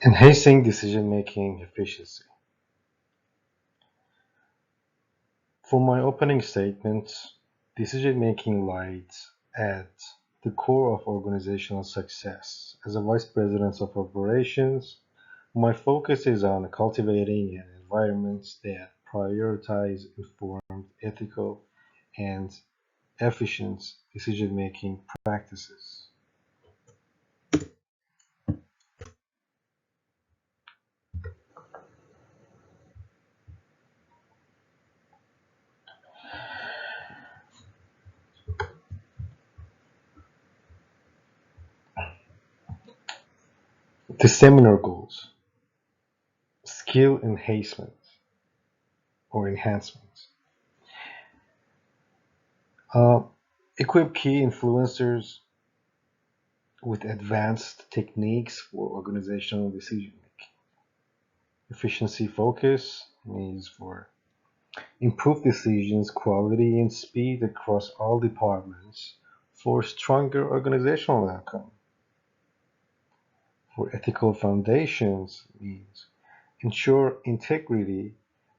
Enhancing decision-making efficiency. For my opening statement, decision-making lies at the core of organizational success. As a vice president of operations, my focus is on cultivating an environment that prioritizes informed, ethical, and efficient decision-making practices. The seminar goals: skill enhancement or enhancement. Uh, Equip key influencers with advanced techniques for organizational decision making. Efficiency focus means for improve decisions quality and speed across all departments for stronger organizational outcome. For ethical foundations means ensure integrity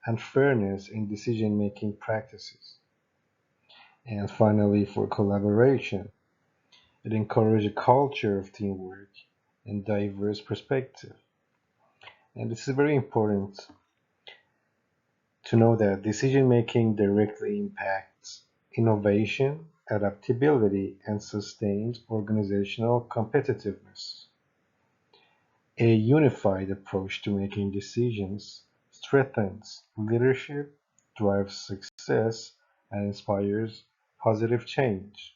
and fairness in decision making practices. And finally, for collaboration, it encourages a culture of teamwork and diverse perspective. And this is very important to know that decision making directly impacts innovation, adaptability, and sustained organizational competitiveness. A unified approach to making decisions strengthens leadership, drives success, and inspires positive change.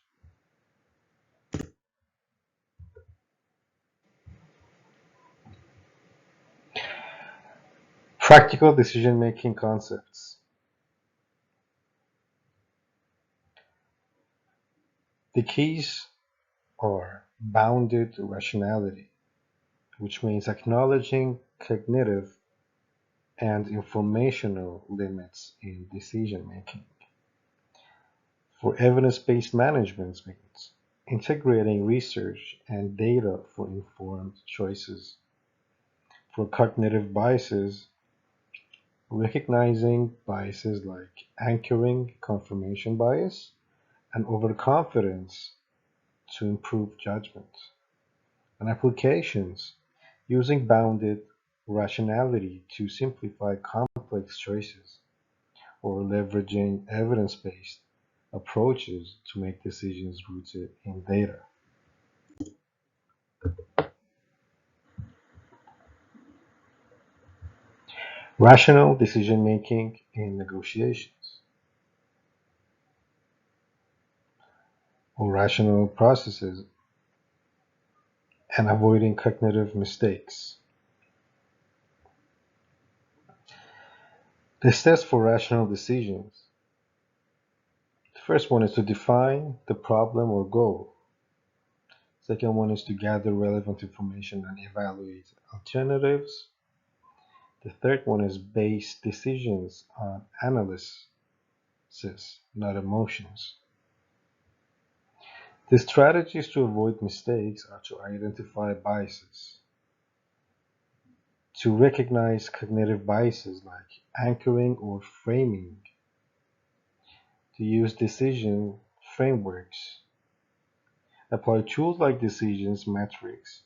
Practical decision making concepts. The keys are bounded rationality, which means acknowledging cognitive and informational limits in decision making. For evidence-based management means integrating research and data for informed choices. For cognitive biases, recognizing biases like anchoring confirmation bias and overconfidence to improve judgment. And applications, using bounded rationality to simplify complex choices, or leveraging evidence-based approaches to make decisions rooted in data. Rational decision-making in negotiations, or rational processes, and avoiding cognitive mistakes. The steps for rational decisions. The first one is to define the problem or goal. Second one is to gather relevant information and evaluate alternatives. The third one is base decisions on analysis, not emotions. The strategies to avoid mistakes are to identify biases, to recognize cognitive biases like anchoring or framing, to use decision frameworks, apply tools like decisions metrics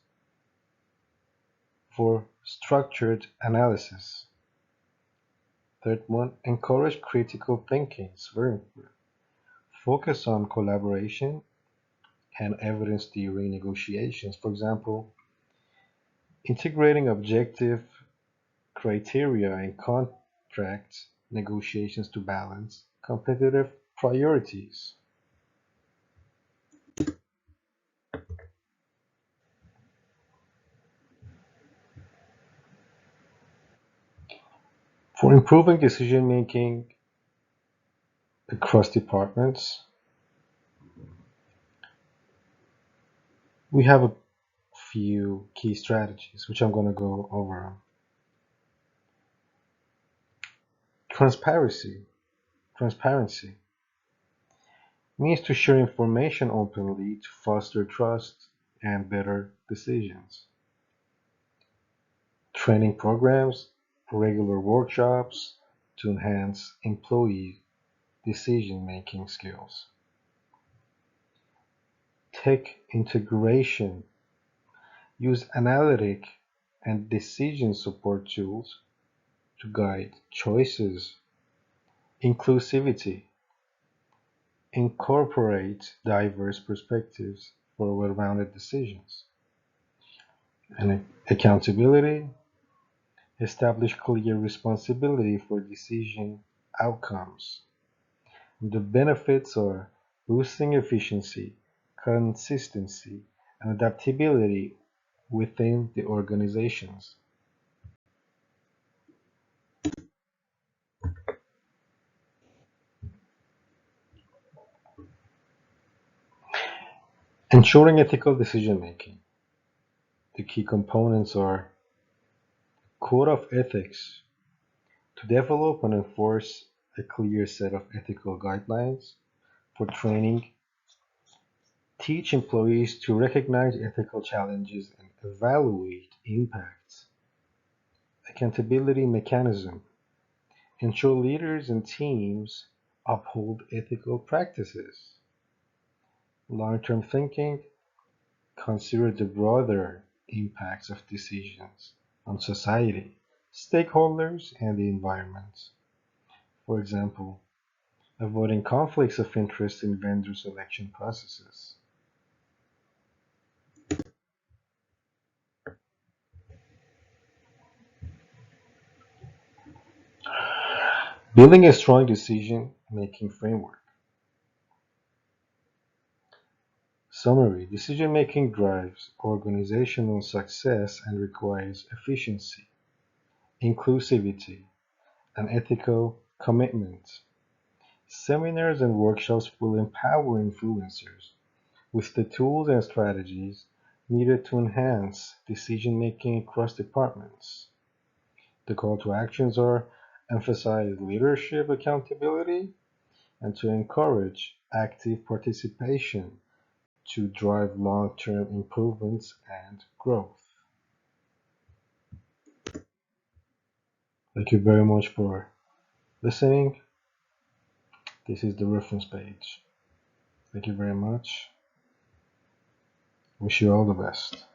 for structured analysis. Third one, encourage critical thinking. It's very important. Focus on collaboration and evidence during negotiations. For example, integrating objective criteria in contract negotiations to balance competitive priorities. For improving decision making across departments, we have a few key strategies which I'm going to go over. Transparency. Transparency means to share information openly to foster trust and better decisions. training programs, regular workshops to enhance employee decision-making skills. Tech integration: use analytic and decision support tools to guide choices. Inclusivity: incorporate diverse perspectives for well-rounded decisions. And accountability: establish clear responsibility for decision outcomes. The benefits are boosting efficiency, consistency, and adaptability within the organizations. Ensuring ethical decision making. The key components are code of ethics to develop and enforce a clear set of ethical guidelines for training, teach employees to recognize ethical challenges and evaluate impacts. Accountability mechanism: ensure leaders and teams uphold ethical practices. Long-term thinking: consider the broader impacts of decisions on society, stakeholders, and the environment. For example, avoiding conflicts of interest in vendor selection processes. Building a strong decision-making framework. Summary: decision-making drives organizational success and requires efficiency, inclusivity, and ethical commitment. Seminars and workshops will empower influencers with the tools and strategies needed to enhance decision-making across departments. The call to actions are: emphasize leadership accountability and to encourage active participation to drive long-term improvements and growth. Thank you very much for listening. This is the reference page. Thank you very much. Wish you all the best.